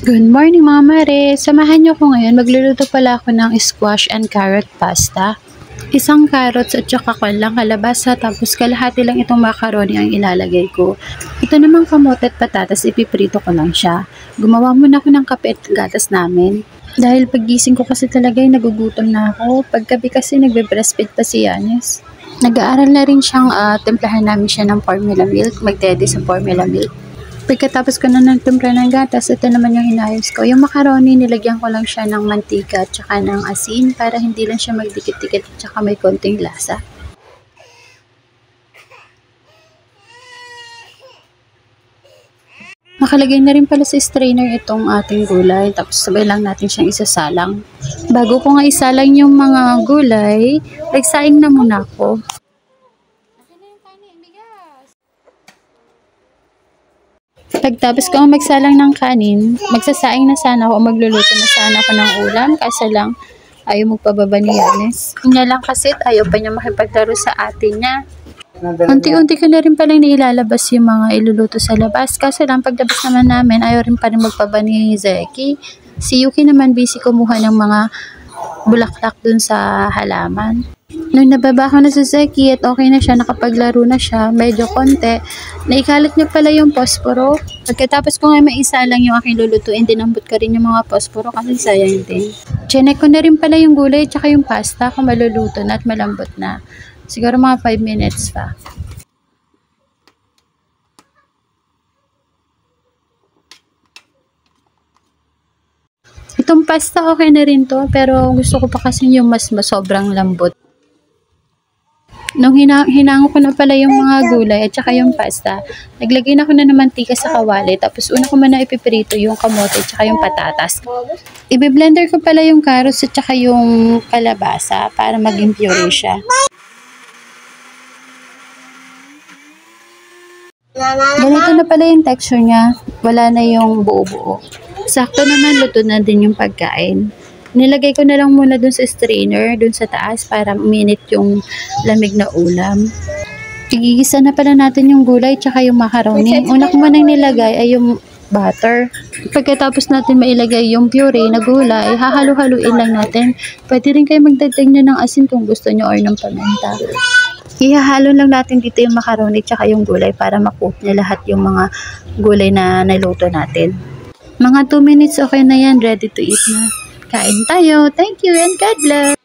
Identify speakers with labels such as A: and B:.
A: Good morning mga mare! Samahan niyo ko ngayon. Magluluto pala ako ng squash and carrot pasta. Isang carrots at saka lang kalabasa, tapos kalahati lang itong macaroni ang ilalagay ko. Ito namang kamote at patatas, ipiprito ko lang siya. Gumawa muna ako ng kape at gatas namin. Dahil paggising ko kasi talaga ay nagugutom na ako. Paggabi kasi nagbe-breastfeed pa si Yanis. Nag-aaral na rin siyang templahan namin siya ng formula milk, magdede sa formula milk. Pagkatapos ko na nagtimpla ng gatas, ito naman yung hinayos ko. Yung macaroni, nilagyan ko lang siya ng mantika at saka ng asin para hindi lang siya magdikit-dikit at saka may konting lasa. Nakalagay na rin pala sa strainer itong ating gulay, tapos sabay lang natin siyang isasalang. Bago ko nga isalang yung mga gulay, nagsaing na muna ako. Pagtapos ko ang magsalang ng kanin, magsasaing na sana ako o magluluto na sana ako ng ulam, kasi lang ayaw magpababa ni Yanis. Kanya lang kasi ayaw pa niya makipaglaro sa atin niya. Unti-unti ko na rin palang nailalabas yung mga iluluto sa labas, kasi lang paglabas naman namin ayaw rin pa rin magpaba ni Zeki. Si Yuki naman busy kumuha ng mga bulaklak dun sa halaman. Nung nababa ko na sa Zeki at okay na siya, nakapaglaro na siya, medyo konti, naikalat niya pala yung posporo. Pagkatapos ko nga maisa lang yung aking lulutuin, dinambot ko rin yung mga posporo kasi sayang din. Chinek ko na rin pala yung gulay at saka yung pasta kung maluluto na at malambot na. Siguro mga 5 minutes pa. Itong pasta okay na rin to, pero gusto ko pa kasi yung mas sobrang lambot. Nung hinango ko na pala yung mga gulay at saka yung pasta, naglagay na ako na ng mantika sa kawali, tapos una ko muna ipiprito yung kamote at saka yung patatas. Ibe-blender ko pala yung carrots at saka yung kalabasa para maging puree siya. Ganito na pala yung texture niya, wala na yung buo-buo. Sakto naman, luto na din yung pagkain. Nilagay ko na lang muna dun sa strainer, dun sa taas, para uminit yung lamig na ulam. Igigisa na pala natin yung gulay tsaka yung macaroni. Una ko manang nilagay ay yung butter. Pagkatapos natin mailagay yung puree na gulay, hahalu-haluin lang natin. Pwede rin kayo magdagdag nyo ng asin kung gusto nyo or ng paminta. Ihahalo lang natin dito yung macaroni tsaka yung gulay para makook niya lahat yung mga gulay na naluto natin. Mga 2 minutes okay na yan, ready to eat na. Kain tayo. Thank you and God bless.